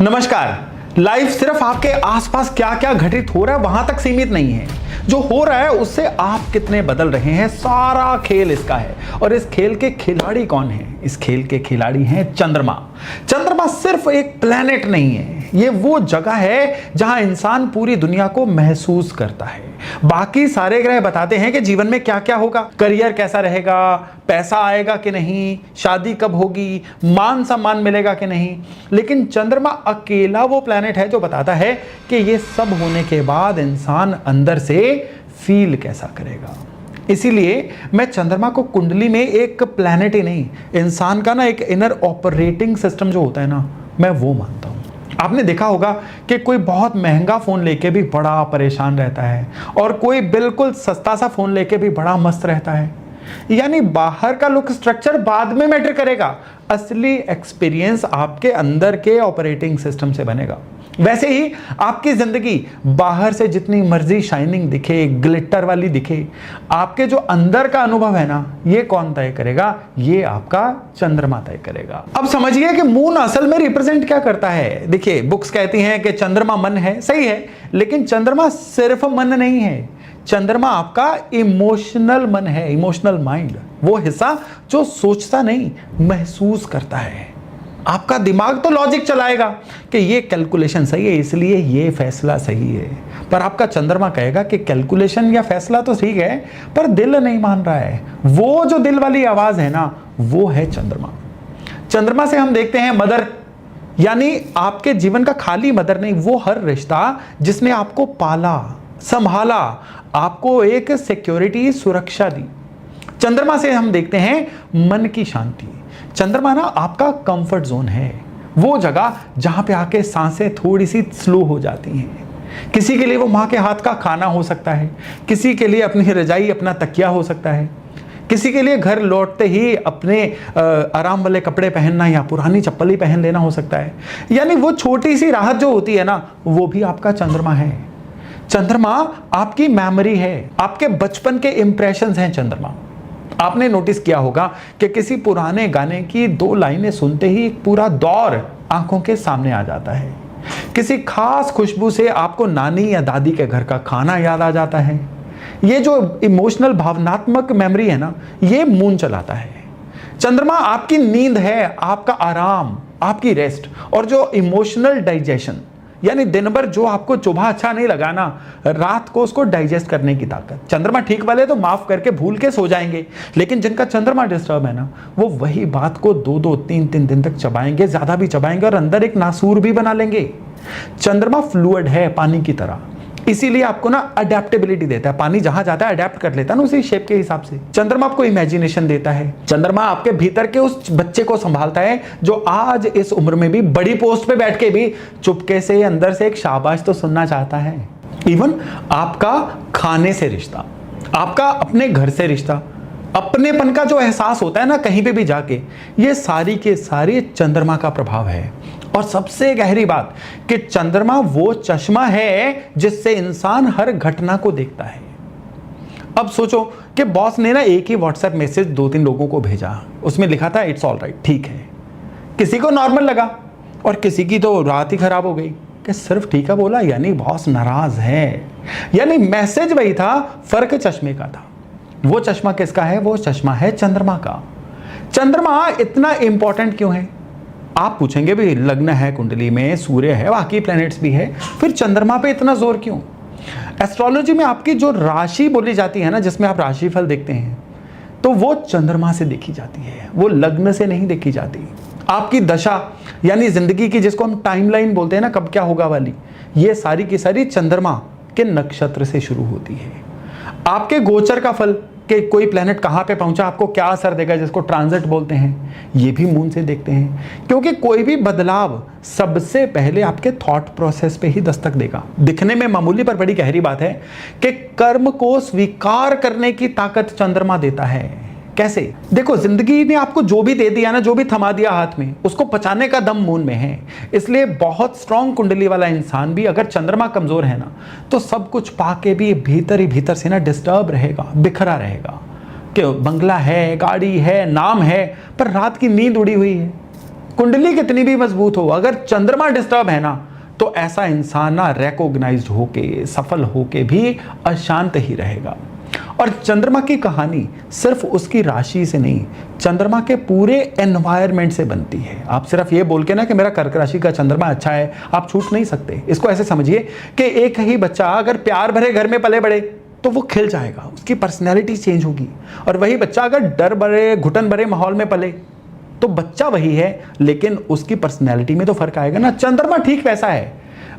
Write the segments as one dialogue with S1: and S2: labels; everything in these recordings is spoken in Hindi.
S1: नमस्कार। लाइफ सिर्फ आपके आसपास क्या क्या घटित हो रहा है वहां तक सीमित नहीं है। जो हो रहा है उससे आप कितने बदल रहे हैं, सारा खेल इसका है। और इस खेल के खिलाड़ी कौन हैं? इस खेल के खिलाड़ी हैं चंद्रमा। चंद्रमा सिर्फ एक प्लेनेट नहीं है, ये वो जगह है जहां इंसान पूरी दुनिया को महसूस करता है। बाकी सारे ग्रह बताते हैं कि जीवन में क्या क्या होगा, करियर कैसा रहेगा, पैसा आएगा कि नहीं, शादी कब होगी, मान सम्मान मिलेगा कि नहीं। लेकिन चंद्रमा अकेला वो प्लेनेट है जो बताता है कि ये सब होने के बाद इंसान अंदर से फील कैसा करेगा। इसीलिए मैं चंद्रमा को कुंडली में एक प्लेनेट ही नहीं, इंसान का ना एक इनर ऑपरेटिंग सिस्टम जो होता है ना, मैं वो मानता हूं। आपने देखा होगा कि कोई बहुत महंगा फोन लेके भी बड़ा परेशान रहता है और कोई बिल्कुल सस्ता सा फोन लेके भी बड़ा मस्त रहता है। यानी बाहर का लुक स्ट्रक्चर बाद में मैटर करेगा, असली एक्सपीरियंस आपके अंदर के ऑपरेटिंग सिस्टम से बनेगा। वैसे ही आपकी जिंदगी बाहर से जितनी मर्जी शाइनिंग दिखे, ग्लिटर वाली दिखे, आपके जो अंदर का अनुभव है ना, ये कौन तय करेगा? ये आपका चंद्रमा तय करेगा। अब समझिए कि मून असल में रिप्रेजेंट क्या करता है। देखिए, बुक्स कहती हैं कि चंद्रमा मन है, सही है, लेकिन चंद्रमा सिर्फ मन नहीं है। चंद्रमा आपका इमोशनल मन है, इमोशनल माइंड, वो हिस्सा जो सोचता नहीं, महसूस करता है। आपका दिमाग तो लॉजिक चलाएगा कि ये कैलकुलेशन सही है इसलिए ये फैसला सही है, पर आपका चंद्रमा कहेगा कि कैलकुलेशन या फैसला तो ठीक है पर दिल नहीं मान रहा है। वो जो दिल वाली आवाज है ना, वो है चंद्रमा। चंद्रमा से हम देखते हैं मदर, यानी आपके जीवन का खाली मदर नहीं, वो हर रिश्ता जिसने आपको पाला, संभाला, आपको एक सिक्योरिटी, सुरक्षा दी। चंद्रमा से हम देखते हैं मन की शांति। चंद्रमा ना आपका कंफर्ट जोन है, वो जगह जहां पे आके सांसें थोड़ी सी स्लो हो जाती हैं। किसी के लिए वो माँ के हाथ का खाना हो सकता है, किसी के लिए अपनी रजाई, अपना तकिया हो सकता है, किसी के लिए घर लौटते ही अपने आराम वाले कपड़े पहनना या पुरानी चप्पल ही पहन लेना हो सकता है। यानी वो छोटी सी राहत जो होती है ना, वो भी आपका चंद्रमा है। चंद्रमा आपकी मेमोरी है, आपके बचपन के इंप्रेशंस हैं चंद्रमा। आपने नोटिस किया होगा कि किसी पुराने गाने की 2 लाइनें सुनते ही एक पूरा दौर आंखों के सामने आ जाता है। किसी खास खुशबू से आपको नानी या दादी के घर का खाना याद आ जाता है। ये जो इमोशनल, भावनात्मक मेमोरी है ना, ये मून चलाता है। चंद्रमा आपकी नींद है, आपका आराम, आपकी रेस्ट, और जो इमोशनल डाइजेशन, यानी दिन भर जो आपको चुभा अच्छा नहीं लगा ना, रात को उसको डाइजेस्ट करने की ताकत। चंद्रमा ठीक वाले तो माफ करके भूल के सो जाएंगे, लेकिन जिनका चंद्रमा डिस्टर्ब है ना, वो वही बात को 2-2, 3-3 दिन तक चबाएंगे, ज्यादा भी चबाएंगे और अंदर एक नासूर भी बना लेंगे। चंद्रमा फ्लूइड है, पानी की तरह, इसीलिए आपको ना अडेप्टेबिलिटी देता है। पानी जहां जाता है अडेप्ट कर लेता है ना उसी शेप के हिसाब से। चंद्रमा आपको इमेजिनेशन देता है। चंद्रमा आपके भीतर के उस बच्चे को संभालता है जो आज इस उम्र में भी बड़ी पोस्ट पे बैठ के भी चुपके से अंदर से एक शाबाश तो सुनना चाहता है। इवन आपका खाने से रिश्ता, आपका अपने घर से रिश्ता, अपनेपन का जो एहसास होता है ना कहीं पे भी जाके, ये सारी के सारी चंद्रमा का प्रभाव है। और सबसे गहरी बात कि चंद्रमा वो चश्मा है जिससे इंसान हर घटना को देखता है। अब सोचो कि बॉस ने ना एक ही व्हाट्सएप मैसेज 2-3 लोगों को भेजा, उसमें लिखा था इट्स ऑल राइट, ठीक है। किसी को नॉर्मल लगा और किसी की तो रात ही खराब हो गई कि सिर्फ ठीक है बोला, यानी बॉस नाराज है। यानी मैसेज वही था, फर्क चश्मे का था। वो चश्मा किसका है? वो चश्मा है चंद्रमा का। चंद्रमा इतना इंपॉर्टेंट क्यों है? आप पूछेंगे भी, लग्न है कुंडली में, सूर्य है, बाकी प्लैनेट्स भी है, फिर चंद्रमा पे इतना जोर क्यों? एस्ट्रोलॉजी में आपकी जो राशि बोली जाती है ना, जिसमें आप राशिफल देखते हैं, तो वो चंद्रमा से देखी जाती है, वो लग्न से नहीं देखी जाती। आपकी दशा, यानी जिंदगी की जिसको हम टाइमलाइन बोलते हैं ना, कब क्या होगा वाली, ये सारी की सारी चंद्रमा के नक्षत्र से शुरू होती है। आपके गोचर का फल कि कोई प्लेनेट कहाँ पे पहुंचा, आपको क्या असर देगा, जिसको ट्रांजिट बोलते हैं, ये भी मून से देखते हैं। क्योंकि कोई भी बदलाव सबसे पहले आपके थॉट प्रोसेस पे ही दस्तक देगा। दिखने में मामूली पर बड़ी गहरी बात है कि कर्म को स्वीकार करने की ताकत चंद्रमा देता है। कैसे? देखो, जिंदगी ने आपको जो भी दे दिया ना, जो भी थमा दिया हाथ में, उसको पचाने का दम मून में है। इसलिए बहुत स्ट्रॉन्ग कुंडली वाला इंसान भी अगर चंद्रमा कमजोर है ना, तो सब कुछ पाके भी भीतर ही भीतर से ना डिस्टर्ब रहेगा, बिखरा रहेगा। कि बंगला है, गाड़ी है, नाम है, पर रात की नींद उड़ी हुई है। कुंडली कितनी भी मजबूत हो, अगर चंद्रमा डिस्टर्ब है ना, तो ऐसा इंसान ना रिकॉग्नाइज्ड होके, सफल होके भी अशांत ही रहेगा। और चंद्रमा की कहानी सिर्फ उसकी राशि से नहीं, चंद्रमा के पूरे एनवायरनमेंट से बनती है। आप सिर्फ ये बोल के ना कि मेरा कर्क राशि का चंद्रमा अच्छा है, आप छूट नहीं सकते। इसको ऐसे समझिए कि एक ही बच्चा अगर प्यार भरे घर में पले बड़े तो वो खिल जाएगा, उसकी पर्सनैलिटी चेंज होगी। और वही बच्चा अगर डर भरे, घुटन भरे माहौल में पले तो बच्चा वही है, लेकिन उसकी पर्सनैलिटी में तो फर्क आएगा ना। चंद्रमा ठीक वैसा है।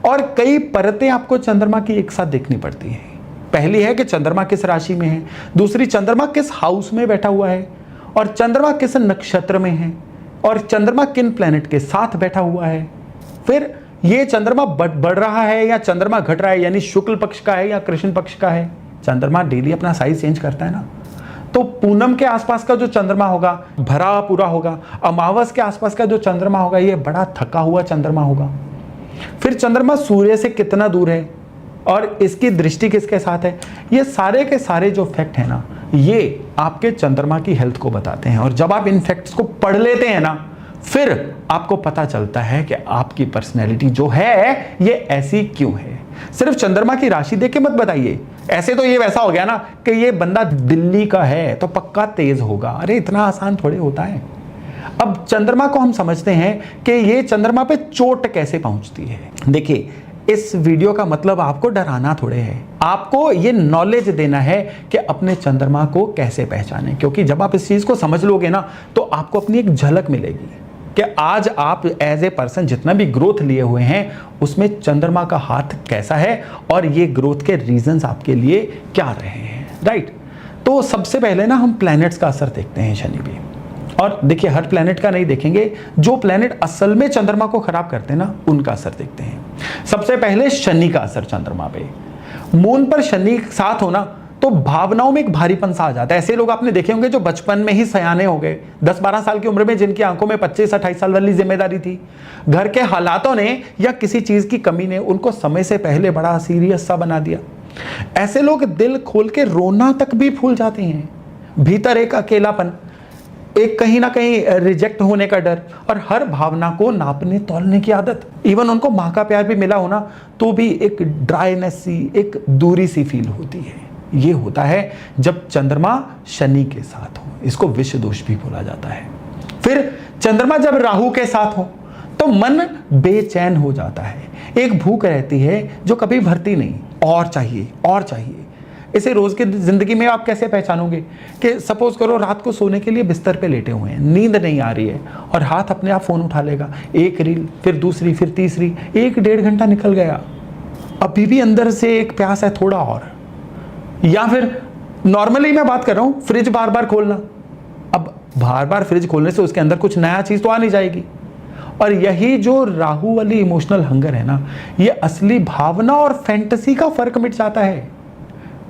S1: और कई परतें आपको चंद्रमा की एक साथ देखनी पड़ती हैं। पहली है कि चंद्रमा किस राशि में है, दूसरी चंद्रमा किस हाउस में बैठा हुआ है, और चंद्रमा किस नक्षत्र में है, और चंद्रमा किन प्लेनेट के साथ बैठा हुआ है। फिर ये चंद्रमा बढ़ रहा है या चंद्रमा घट रहा है, यानी शुक्ल पक्ष का है या कृष्ण पक्ष का है। चंद्रमा डेली अपना साइज चेंज करता है ना। तो पूनम के आसपास का जो चंद्रमा होगा भरा पूरा होगा, अमावस के आसपास का जो चंद्रमा होगा ये बड़ा थका हुआ चंद्रमा होगा। फिर चंद्रमा सूर्य से कितना दूर है और इसकी दृष्टि किसके साथ है, ये सारे के सारे जो फैक्ट है ना, ये आपके चंद्रमा की हेल्थ को बताते हैं। और जब आप इन फैक्ट्स को पढ़ लेते हैं ना, फिर आपको पता चलता है कि आपकी पर्सनैलिटी जो है ये ऐसी क्यों है। सिर्फ चंद्रमा की राशि देख के मत बताइए, ऐसे तो ये वैसा हो गया ना कि ये बंदा दिल्ली का है तो पक्का तेज होगा। अरे इतना आसान थोड़े होता है। अब चंद्रमा को हम समझते हैं कि ये चंद्रमा पे चोट कैसे पहुंचती है। देखिए, इस वीडियो का मतलब आपको डराना थोड़े है, आपको ये नॉलेज देना है कि अपने चंद्रमा को कैसे पहचानें। क्योंकि जब आप इस चीज को समझ लोगे ना, तो आपको अपनी एक झलक मिलेगी कि आज आप एज ए पर्सन जितना भी ग्रोथ लिए हुए हैं उसमें चंद्रमा का हाथ कैसा है और ये ग्रोथ के रीजंस आपके लिए क्या रहे हैं। राइट। तो सबसे पहले ना हम प्लैनेट्स का असर देखते हैं शनि पे। और देखिए, हर प्लैनेट का नहीं देखेंगे, जो प्लैनेट असल में चंद्रमा को खराब करते हैं ना उनका असर देखते हैं। सबसे पहले शनि का असर चंद्रमा पे। मून पर शनि साथ होना तो भावनाओं में एक भारीपन सा आ जाता है। ऐसे लोग आपने देखे होंगे जो बचपन में ही सयाने हो गए, 10-12 साल की उम्र में, जिनकी आंखों में 25-28 साल वाली जिम्मेदारी थी। घर के हालातों ने या किसी चीज की कमी ने उनको समय से पहले बड़ा सीरियस सा बना दिया। ऐसे लोग दिल खोल के रोना तक भी भूल जाते हैं। भीतर एक अकेलापन, एक कहीं ना कहीं रिजेक्ट होने का डर, और हर भावना को नापने तौलने की आदत। इवन उनको माँ का प्यार भी मिला होना तो भी एक ड्राइनेस सी, एक दूरी सी फील होती है। ये होता है जब चंद्रमा शनि के साथ हो। इसको विष दोष भी बोला जाता है। फिर चंद्रमा जब राहु के साथ हो तो मन बेचैन हो जाता है। एक भूख रहती है जो कभी भरती नहीं, और चाहिए और चाहिए। इसे रोज की जिंदगी में आप कैसे पहचानोगे कि सपोज करो रात को सोने के लिए बिस्तर पे लेटे हुए हैं, नींद नहीं आ रही है, और हाथ अपने आप फोन उठा लेगा, एक रील, फिर दूसरी, फिर तीसरी, 1-1.5 घंटा निकल गया, अभी भी अंदर से एक प्यास है थोड़ा और। या फिर नॉर्मली मैं बात कर रहा हूं, फ्रिज बार बार खोलना। अब बार बार फ्रिज खोलने से उसके अंदर कुछ नया चीज तो आ नहीं जाएगी। और यही जो राहु वाली इमोशनल हंगर है ना, ये असली भावना और फैंटेसी का फर्क मिट जाता है।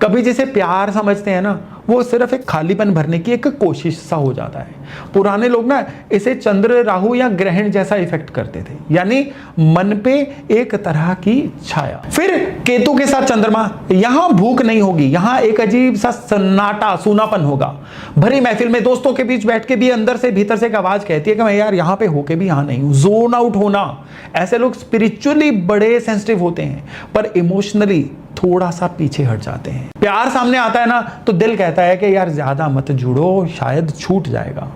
S1: कभी जिसे प्यार समझते हैं ना, वो सिर्फ एक खालीपन भरने की एक कोशिश सा हो जाता है। पुराने लोग ना इसे चंद्र राहु या ग्रहण जैसा इफेक्ट करते थे, यानी मन पे एक तरह की छाया। फिर केतु के साथ चंद्रमा, यहां भूख नहीं होगी, यहां एक अजीब सा सन्नाटा, सूनापन होगा। भरी महफिल में दोस्तों के बीच बैठ के भी अंदर से भीतर से एक आवाज कहती है कि मैं यार यहां पे होके भी यहां नहीं हूं। जोन आउट होना। ऐसे लोग स्पिरिचुअली बड़े सेंसिटिव होते हैं पर इमोशनली थोड़ा सा पीछे हट जाते हैं। प्यार सामने आता है ना तो दिल कहता है कि यार ज्यादा मत जुड़ो, शायद छूट जाएगा,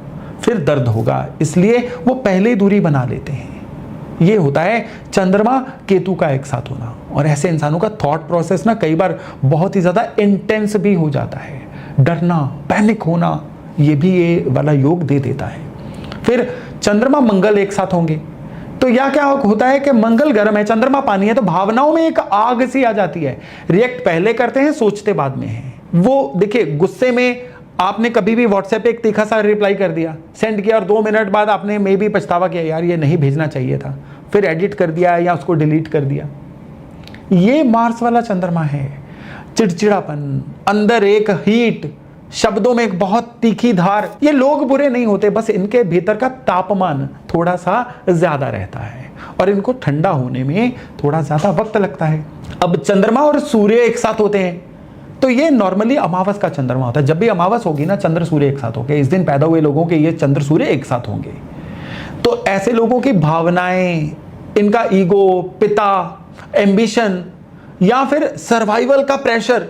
S1: फिर दर्द होगा, इसलिए वो पहले ही दूरी बना लेते हैं। ये होता है चंद्रमा केतु का एक साथ होना। और ऐसे इंसानों का थॉट प्रोसेस ना कई बार बहुत ही ज्यादा इंटेंस भी हो जाता है। डरना, पैनिक होना, ये भी ये वाला योग दे देता है। फिर चंद्रमा मंगल एक साथ होंगे तो या क्या होता है कि मंगल गर्म है, चंद्रमा पानी है, तो भावनाओं में एक आग सी आ जाती है। रिएक्ट पहले करते हैं, सोचते बाद में हैं। वो देखिए, गुस्से में आपने कभी भी व्हाट्सएप पे एक तीखा सा रिप्लाई कर दिया, सेंड किया, और 2 मिनट बाद आपने मे भी पछतावा किया, यार ये नहीं भेजना चाहिए था, फिर एडिट कर दिया या उसको डिलीट कर दिया। ये मार्स वाला चंद्रमा है। चिड़चिड़ापन, अंदर एक हीट, शब्दों में एक बहुत तीखी धार। ये लोग बुरे नहीं होते, बस इनके भीतर का तापमान थोड़ा सा ज्यादा रहता है और इनको ठंडा होने में थोड़ा ज्यादा वक्त लगता है। अब चंद्रमा और सूर्य एक साथ होते हैं तो ये नॉर्मली अमावस का चंद्रमा होता है। जब भी अमावस होगी ना, चंद्र सूर्य एक साथ होंगे। इस दिन पैदा हुए लोगों के ये चंद्र सूर्य एक साथ होंगे। तो ऐसे लोगों की भावनाएं, इनका ईगो, पिता, एम्बिशन या फिर सर्वाइवल का प्रेशर,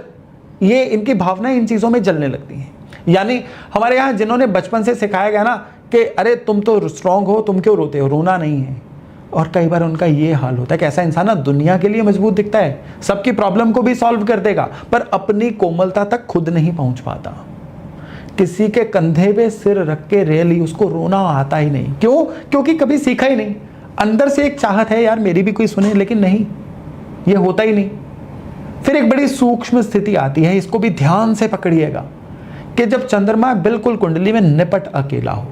S1: ये इनकी भावनाएं इन चीजों में जलने लगती हैं। यानी हमारे यहाँ जिन्होंने बचपन से सिखाया गया ना कि अरे तुम तो स्ट्रांग हो, तुम क्यों रोते हो, रोना नहीं है। और कई बार उनका ये हाल होता है कि ऐसा इंसान ना दुनिया के लिए मजबूत दिखता है, सबकी प्रॉब्लम को भी सॉल्व कर देगा, पर अपनी कोमलता तक खुद नहीं पहुंच पाता। किसी के कंधे पे सिर रख के रियली उसको रोना आता ही नहीं। क्यों? क्योंकि कभी सीखा ही नहीं। अंदर से एक चाहत है यार मेरी भी कोई सुने, लेकिन नहीं, ये होता ही नहीं। फिर एक बड़ी सूक्ष्म स्थिति आती है, इसको भी ध्यान से पकड़िएगा, कि जब चंद्रमा बिल्कुल कुंडली में निपट अकेला हो,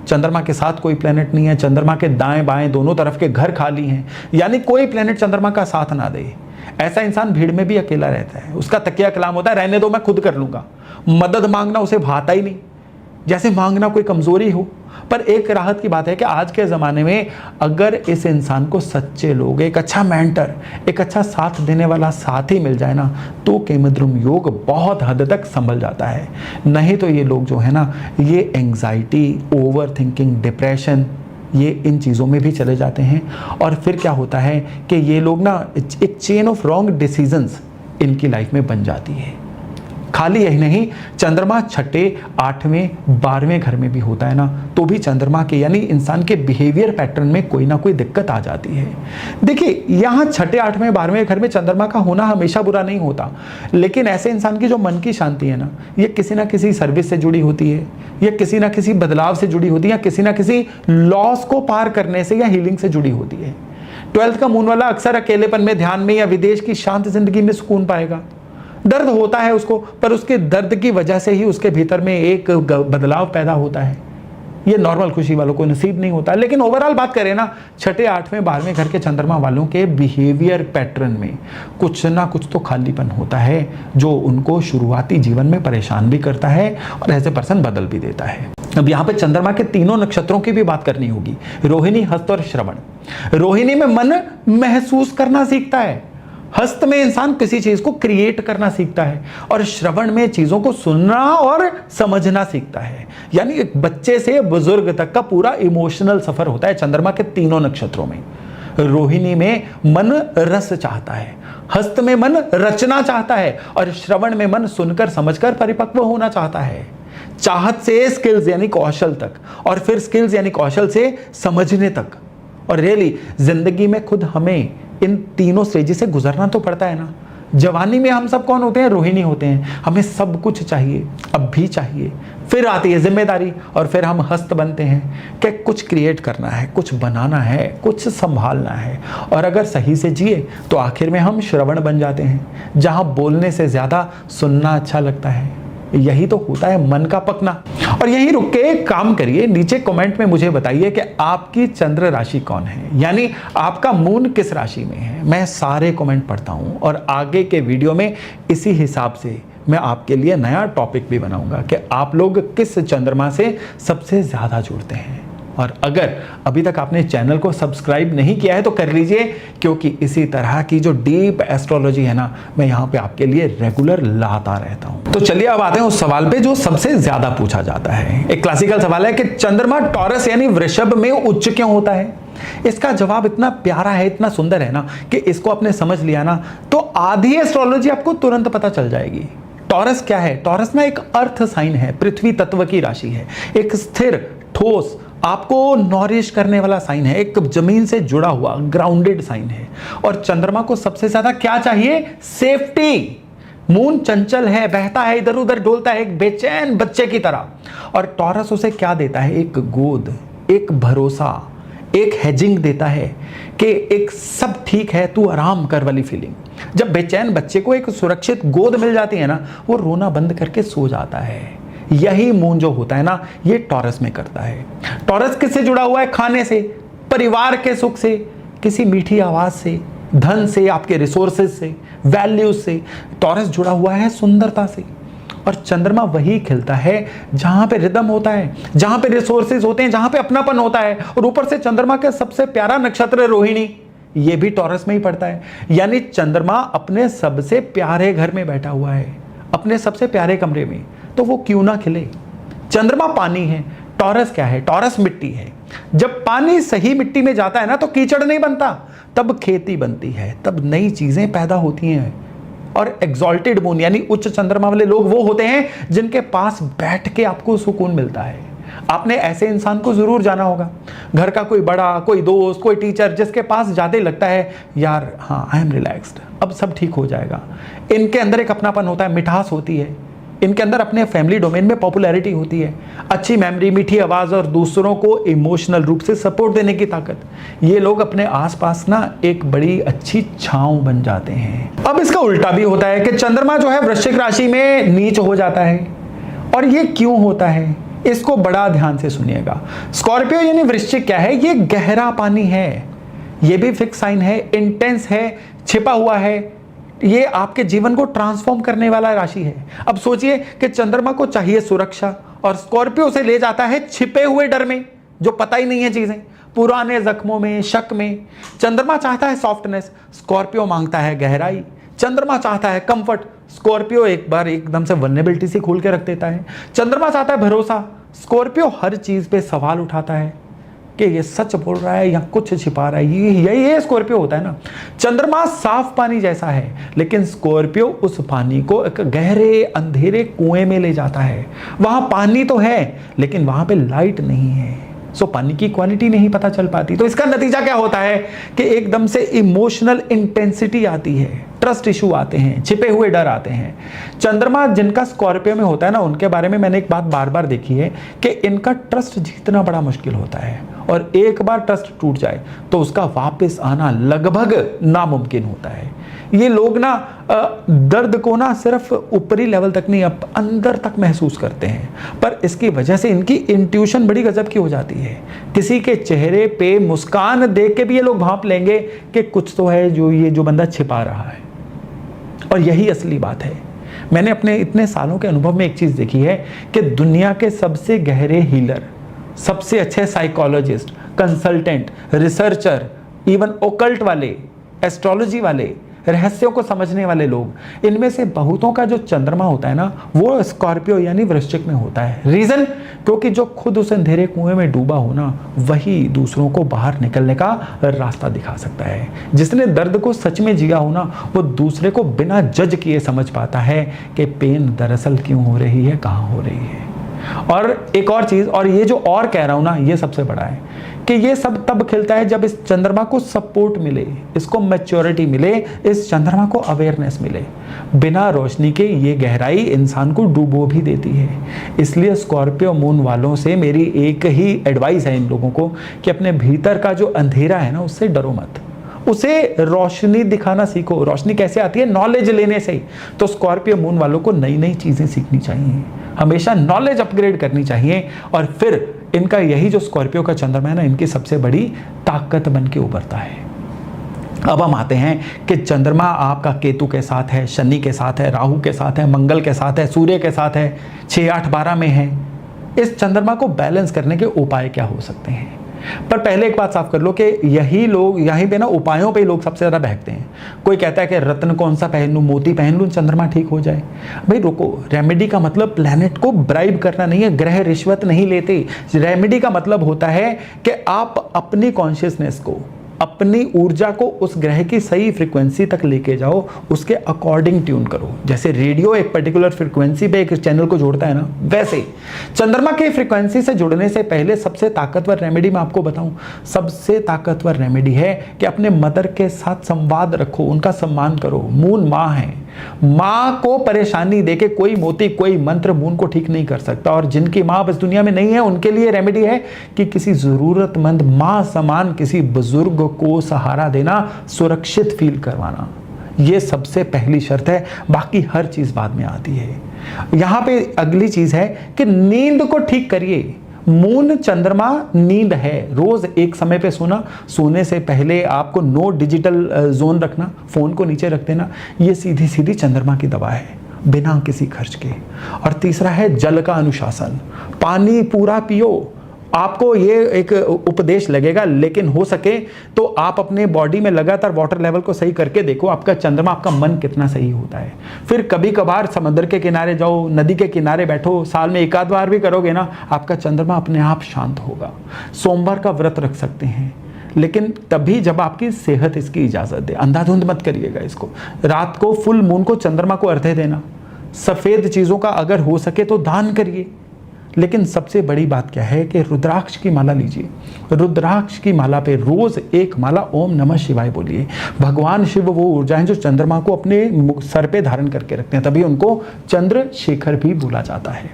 S1: चंद्रमा के साथ कोई प्लेनेट नहीं है, चंद्रमा के दाएं बाएं दोनों तरफ के घर खाली हैं, यानी कोई प्लेनेट चंद्रमा का साथ ना दे, ऐसा इंसान भीड़ में भी अकेला रहता है। उसका तकिया कलाम होता है, रहने दो मैं खुद कर लूंगा। मदद मांगना उसे भाता ही नहीं, जैसे मांगना कोई कमजोरी हो। पर एक राहत की बात है कि आज के ज़माने में अगर इस इंसान को सच्चे लोग, एक अच्छा मेंटर, एक अच्छा साथ देने वाला साथी मिल जाए ना, तो केमद्रुम योग बहुत हद तक संभल जाता है। नहीं तो ये लोग जो है ना, ये एंग्जाइटी, ओवर थिंकिंग, डिप्रेशन, ये इन चीज़ों में भी चले जाते हैं। और फिर क्या होता है कि ये लोग ना एक चेन ऑफ रॉन्ग डिसीजंस इनकी लाइफ में बन जाती है। खाली यही नहीं, चंद्रमा छठे, 8वें, 12वें घर में भी होता है ना, तो भी चंद्रमा के यानी इंसान के बिहेवियर पैटर्न में कोई ना कोई दिक्कत आ जाती है। देखिए यहाँ छठे, 8वें, 12वें घर में चंद्रमा का होना हमेशा बुरा नहीं होता, लेकिन ऐसे इंसान की जो मन की शांति है ना, ये किसी ना किसी सर्विस से जुड़ी होती है, या किसी ना किसी बदलाव से जुड़ी होती है, या किसी ना किसी लॉस को पार करने से या हीलिंग से जुड़ी होती है। 12th का मून वाला अक्सर अकेलेपन में, ध्यान में या विदेश की शांत जिंदगी में सुकून पाएगा। दर्द होता है उसको, पर उसके दर्द की वजह से ही उसके भीतर में एक बदलाव पैदा होता है। ये नॉर्मल खुशी वालों को नसीब नहीं होता। लेकिन ओवरऑल बात करें ना, छठे, 8वें, 12वें घर के चंद्रमा वालों के बिहेवियर पैटर्न में कुछ ना कुछ तो खालीपन होता है, जो उनको शुरुआती जीवन में परेशान भी करता है और ऐसे पर्सन बदल भी देता है। अब यहाँ पे चंद्रमा के तीनों नक्षत्रों की भी बात करनी होगी, रोहिणी, हस्त और श्रवण। रोहिणी में मन महसूस करना सीखता है, हस्त में इंसान किसी चीज को क्रिएट करना सीखता है, और श्रवण में चीजों को सुनना और समझना सीखता है। यानी एक बच्चे से बुजुर्ग तक का पूरा इमोशनल सफर होता है चंद्रमा के तीनों नक्षत्रों में। रोहिणी में मन रस चाहता है, हस्त में मन रचना चाहता है, और श्रवण में मन सुनकर समझकर परिपक्व होना चाहता है। चाहत से स्किल्स यानी कौशल तक, और फिर स्किल्स यानी कौशल से समझने तक। और रियली जिंदगी में खुद हमें इन तीनों स्टेजेस से गुजरना तो पड़ता है ना। जवानी में हम सब कौन होते हैं? रोहिणी होते हैं। हमें सब कुछ चाहिए, अब भी चाहिए। फिर आती है जिम्मेदारी, और फिर हम हस्त बनते हैं कि कुछ क्रिएट करना है, कुछ बनाना है, कुछ संभालना है। और अगर सही से जिए तो आखिर में हम श्रवण बन जाते हैं, जहां बोलने से ज्यादा सुनना अच्छा लगता है। यही तो होता है मन का पकना। और यहीं रुक के एक काम करिए, नीचे कमेंट में मुझे बताइए कि आपकी चंद्र राशि कौन है, यानी आपका मून किस राशि में है। मैं सारे कमेंट पढ़ता हूं, और आगे के वीडियो में इसी हिसाब से मैं आपके लिए नया टॉपिक भी बनाऊंगा कि आप लोग किस चंद्रमा से सबसे ज्यादा जुड़ते हैं। और अगर अभी तक आपने चैनल को सब्सक्राइब नहीं किया है तो कर लीजिए, क्योंकि इसी तरह की जो डीप एस्ट्रोलॉजी है ना, मैं यहाँ पे आपके लिए रेगुलर लाता रहता हूँ। तो चलिए अब आते हैं उस सवाल पे जो सबसे ज्यादा पूछा जाता है। एक क्लासिकल सवाल है कि चंद्रमा टॉरस यानी वृषभ में उच्च क्यों होता है। इसका जवाब इतना प्यारा है, इतना सुंदर है ना, कि इसको आपने समझ लिया ना तो आधी एस्ट्रोलॉजी आपको तुरंत पता चल जाएगी। टॉरस क्या है? टॉरस ना एक अर्थ साइन है, पृथ्वी तत्व की राशि है, एक स्थिर, ठोस, आपको नॉरिश करने वाला साइन है, एक जमीन से जुड़ा हुआ ग्राउंडेड साइन है। और चंद्रमा को सबसे ज्यादा क्या चाहिए? सेफ्टी। मून चंचल है, बहता है, इधर उधर डोलता है, एक बेचैन बच्चे की तरह। और टॉरस उसे क्या देता है? एक गोद, एक भरोसा, एक हेजिंग देता है कि एक सब ठीक है, तू आराम कर वाली फीलिंग। जब बेचैन बच्चे को एक सुरक्षित गोद मिल जाती है ना, वो रोना बंद करके सो जाता है। यही मून जो होता है ना, ये टॉरस में करता है। टॉरस किससे जुड़ा हुआ है? खाने से, परिवार के सुख से, किसी मीठी आवाज से, धन से, आपके रिसोर्सेज से, वैल्यूज से। टॉरस जुड़ा हुआ है सुंदरता से। और चंद्रमा वही खिलता है जहां पे रिदम होता है, जहां पे रिसोर्सेज होते हैं, जहां पे अपनापन होता है। और ऊपर से चंद्रमा का सबसे प्यारा नक्षत्र रोहिणी, ये भी टॉरस में ही पड़ता है। यानी चंद्रमा अपने सबसे प्यारे घर में बैठा हुआ है, अपने सबसे प्यारे कमरे में, तो वो क्यों ना खिले। चंद्रमा पानी है, टॉरस क्या है? टॉरस मिट्टी है। जब पानी सही मिट्टी में जाता है ना तो कीचड़ नहीं बनता, तब खेती बनती है, तब नई चीजें पैदा होती हैं। और एग्जॉल्टेड मून यानी उच्च चंद्रमा वाले लोग वो होते हैं जिनके पास बैठ के आपको सुकून मिलता है। आपने ऐसे इंसान को जरूर जाना होगा, घर का कोई बड़ा, कोई दोस्त, कोई टीचर, जिसके पास ज्यादा लगता है यार हाँ आई एम रिलैक्स्ड, अब सब ठीक हो जाएगा। इनके अंदर एक अपनापन होता है, मिठास होती है, इनके अंदर अपने फैमिली डोमेन में पॉपुलैरिटी होती है, अच्छी मेमोरी, मीठी आवाज और दूसरों को इमोशनल रूप से सपोर्ट देने की ताकत। ये लोग अपने आसपास ना एक बड़ी अच्छी छांव बन जाते हैं। अब इसका उल्टा भी होता है कि चंद्रमा जो है वृश्चिक राशि में नीच हो जाता है। और ये क्यों होता है, इसको बड़ा ध्यान से सुनिएगा। स्कॉर्पियो यानी वृश्चिक क्या है, ये गहरा पानी है, ये भी फिक्स साइन है, इंटेंस है, छिपा हुआ है, ये आपके जीवन को ट्रांसफॉर्म करने वाला राशि है। अब सोचिए कि चंद्रमा को चाहिए सुरक्षा और स्कॉर्पियो से ले जाता है छिपे हुए डर में, जो पता ही नहीं है चीजें, पुराने जख्मों में, शक में। चंद्रमा चाहता है सॉफ्टनेस, स्कॉर्पियो मांगता है गहराई। चंद्रमा चाहता है कंफर्ट, स्कॉर्पियो एक बार एकदम से वल्नरेबिलिटी से खोल के रख देता है। चंद्रमा चाहता है भरोसा, स्कॉर्पियो हर चीज पे सवाल उठाता है कि ये सच बोल रहा है या कुछ छिपा रहा है। ये स्कॉर्पियो होता है ना। चंद्रमा साफ पानी जैसा है, लेकिन स्कॉर्पियो उस पानी को एक गहरे अंधेरे कुएं में ले जाता है। वहां पानी तो है लेकिन वहां पे लाइट नहीं है, सो पानी की क्वालिटी नहीं पता चल पाती। तो इसका नतीजा क्या होता है कि एकदम से इमोशनल इंटेंसिटी आती है, ट्रस्ट इशू आते हैं, छिपे हुए डर आते हैं। चंद्रमा जिनका स्कॉर्पियो में होता है ना, उनके बारे में मैंने एक बात बार बार देखी है कि इनका ट्रस्ट जीतना बड़ा मुश्किल होता है, और एक बार ट्रस्ट टूट जाए तो उसका वापस आना लगभग नामुमकिन होता है। ये लोग ना दर्द को ना सिर्फ ऊपरी लेवल तक नहीं, अब अंदर तक महसूस करते हैं, पर इसकी वजह से इनकी इंट्यूशन बड़ी गजब की हो जाती है। किसी के चेहरे पे मुस्कान देख के भी ये लोग भांप लेंगे कि कुछ तो है जो ये जो बंदा छिपा रहा है, और यही असली बात है। मैंने अपने इतने सालों के अनुभव में एक चीज देखी है कि दुनिया के सबसे गहरे हीलर, सबसे अच्छे psychologist, consultant, researcher, even occult वाले, एस्ट्रोलॉजी वाले, रहस्यों को समझने वाले लोग, इनमें से बहुतों का जो चंद्रमा होता है ना, वो स्कॉर्पियो यानी वृश्चिक में होता है। रीजन, क्योंकि जो खुद उस अंधेरे कुएं में डूबा हो ना, वही दूसरों को बाहर निकलने का रास्ता दिखा सकता है। जिसने दर्द को सच में जिया हो ना, वो दूसरे को बिना जज किए समझ पाता है कि पेन दरअसल क्यों हो रही है, कहाँ हो रही है। और एक और चीज, और ये जो और कह रहा हूं ना, ये सबसे बड़ा है कि ये सब तब खिलता है जब इस चंद्रमा को सपोर्ट मिले, इसको मैच्योरिटी मिले, इस चंद्रमा को अवेयरनेस मिले। बिना रोशनी के ये गहराई इंसान को डूबो भी देती है। इसलिए स्कॉर्पियो मून वालों से मेरी एक ही एडवाइस है इन लोगों को कि अपने भीतर का जो अंधेरा है ना, उससे डरो मत, उसे रोशनी दिखाना सीखो। रोशनी कैसे आती है? नॉलेज लेने से ही। तो स्कॉर्पियो मून वालों को नई नई चीजें सीखनी चाहिए, हमेशा नॉलेज अपग्रेड करनी चाहिए, और फिर इनका यही जो स्कॉर्पियो का चंद्रमा है ना, इनकी सबसे बड़ी ताकत बन के उभरता है। अब हम आते हैं कि चंद्रमा आपका केतु के साथ है, शनि के साथ है, राहु के साथ है, मंगल के साथ है, सूर्य के साथ है, 6, 8, 12 में है। इस चंद्रमा को बैलेंस करने के उपाय क्या हो सकते हैं? पर पहले एक बात साफ कर लो कि यही लोग यहीं पे ना उपायों पे लोग सबसे ज्यादा बहकते हैं। कोई कहता है कि रत्न कौन सा पहन लूं, मोती पहन लूं, चंद्रमा ठीक हो जाए। भाई रुको, रेमेडी का मतलब प्लेनेट को ब्राइब करना नहीं है, ग्रह रिश्वत नहीं लेते। रेमेडी का मतलब होता है कि आप अपनी कॉन्शियसनेस को, अपनी ऊर्जा को उस ग्रह की सही फ्रीक्वेंसी तक लेके जाओ, उसके अकॉर्डिंग ट्यून करो। जैसे रेडियो एक पर्टिकुलर फ्रीक्वेंसी पे एक चैनल को जोड़ता है ना, वैसे चंद्रमा के फ्रीक्वेंसी से जुड़ने से पहले सबसे ताकतवर रेमेडी मैं आपको बताऊं, सबसे ताकतवर रेमेडी है कि अपने मदर के साथ संवाद रखो, उनका सम्मान करो। मून माँ है, माँ को परेशानी देके कोई मोती, कोई मंत्र मून को ठीक नहीं कर सकता। और जिनकी माँ बस दुनिया में नहीं है, उनके लिए रेमेडी है कि किसी जरूरतमंद माँ समान किसी बुजुर्ग को सहारा देना, सुरक्षित फील करवाना। ये सबसे पहली शर्त है, बाकी हर चीज बाद में आती है। यहां पे अगली चीज है कि नींद को ठीक करिए। मून चंद्रमा नींद है, रोज एक समय पे सोना, सोने से पहले आपको नो डिजिटल जोन रखना, फोन को नीचे रख देना, ये सीधी सीधी चंद्रमा की दवा है, बिना किसी खर्च के। और तीसरा है जल का अनुशासन, पानी पूरा पियो, आपको ये एक उपदेश लगेगा, लेकिन हो सके तो आप अपने बॉडी में लगातार वाटर लेवल को सही करके देखो, आपका चंद्रमा, आपका मन कितना सही होता है। फिर कभी कभार समुद्र के किनारे जाओ, नदी के किनारे बैठो, साल में एक आध बार भी करोगे ना, आपका चंद्रमा अपने आप शांत होगा। सोमवार का व्रत रख सकते हैं, लेकिन तभी जब आपकी सेहत इसकी इजाजत दे। अंधाधुंध मत करिएगा इसको। रात को फुल मून को चंद्रमा को अर्घ्य देना, सफेद चीजों का अगर हो सके तो दान करिए। लेकिन सबसे बड़ी बात क्या है कि रुद्राक्ष की माला लीजिए। रुद्राक्ष की माला पे रोज एक माला ओम नमः शिवाय बोलिए। भगवान शिव वो ऊर्जा है जो चंद्रमा को अपने सर पे धारण करके रखते हैं, तभी उनको चंद्रशेखर भी बोला जाता है।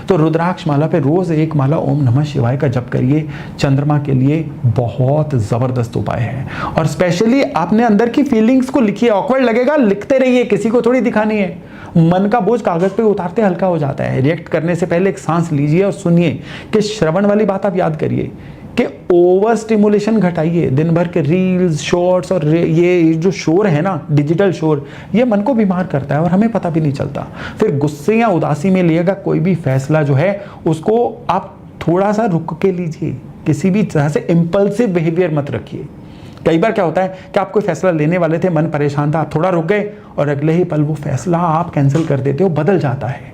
S1: तो रुद्राक्ष माला पे रोज एक माला ओम नमः शिवाय का जप करिए। चंद्रमा के लिए बहुत जबरदस्त उपाय है। और स्पेशली आपने अंदर की फीलिंग्स को लिखिए। ऑकवर्ड लगेगा, लिखते रहिए, किसी को थोड़ी दिखानी है। मन का बोझ कागज पे उतारते हल्का हो जाता है। रिएक्ट करने से पहले एक सांस लीजिए और सुनिए कि श्रवण वाली बात आप याद करिए कि ओवर स्टिमुलेशन घटाइए। दिन भर के रील्स, शॉर्ट्स और ये जो शोर है ना, डिजिटल शोर, ये मन को बीमार करता है और हमें पता भी नहीं चलता। फिर गुस्से या उदासी में लिएगा कोई भी फैसला जो है उसको आप थोड़ा सा रुक के लीजिए। किसी भी तरह से इम्पल्सिव बिहेवियर मत रखिए। कई बार क्या होता है कि आप कोई फैसला लेने वाले थे, मन परेशान था, आप थोड़ा रुक गए और अगले ही पल वो फैसला आप कैंसिल कर देते हो, बदल जाता है।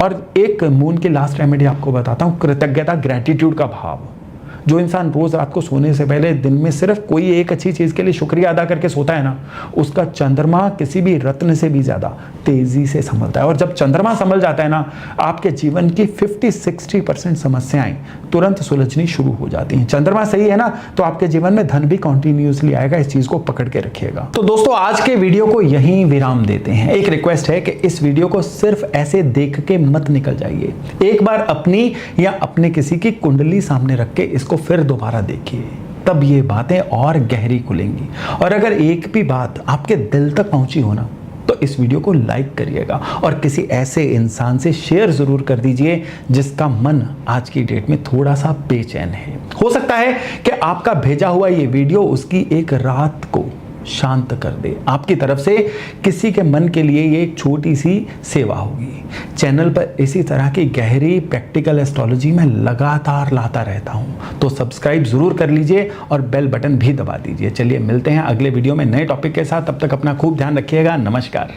S1: और एक मून की लास्ट रेमेडी आपको बताता हूँ, कृतज्ञता, ग्रैटिट्यूड का भाव। जो इंसान रोज रात को सोने से पहले दिन में सिर्फ कोई एक अच्छी चीज के लिए शुक्रिया अदा करके सोता है ना, उसका चंद्रमा किसी भी रत्न से भी ज्यादा तेजी से संभलता है। और जब चंद्रमा संभल जाता है ना, आपके जीवन की 50-60% समस्याएं तुरंत सुलझनी शुरू हो जाती हैं। चंद्रमा सही है ना, तो आपके जीवन में धन भी कॉन्टिन्यूसली आएगा। इस चीज को पकड़ के रखिएगा। तो दोस्तों, आज के वीडियो को यहीं विराम देते हैं। एक रिक्वेस्ट है कि इस वीडियो को सिर्फ ऐसे देख के मत निकल जाइए। एक बार अपनी या अपने किसी की कुंडली सामने रख के इसको फिर दोबारा देखिए, तब ये बातें और गहरी खुलेंगी। और अगर एक भी बात आपके दिल तक पहुंची हो ना, तो इस वीडियो को लाइक करिएगा और किसी ऐसे इंसान से शेयर जरूर कर दीजिए जिसका मन आज की डेट में थोड़ा सा बेचैन है। हो सकता है कि आपका भेजा हुआ ये वीडियो उसकी एक रात को शांत कर दे। आपकी तरफ से किसी के मन के लिए ये एक छोटी सी सेवा होगी। चैनल पर इसी तरह की गहरी प्रैक्टिकल एस्ट्रोलॉजी में लगातार लाता रहता हूं, तो सब्सक्राइब जरूर कर लीजिए और बेल बटन भी दबा दीजिए। चलिए मिलते हैं अगले वीडियो में नए टॉपिक के साथ। तब तक अपना खूब ध्यान रखिएगा। नमस्कार।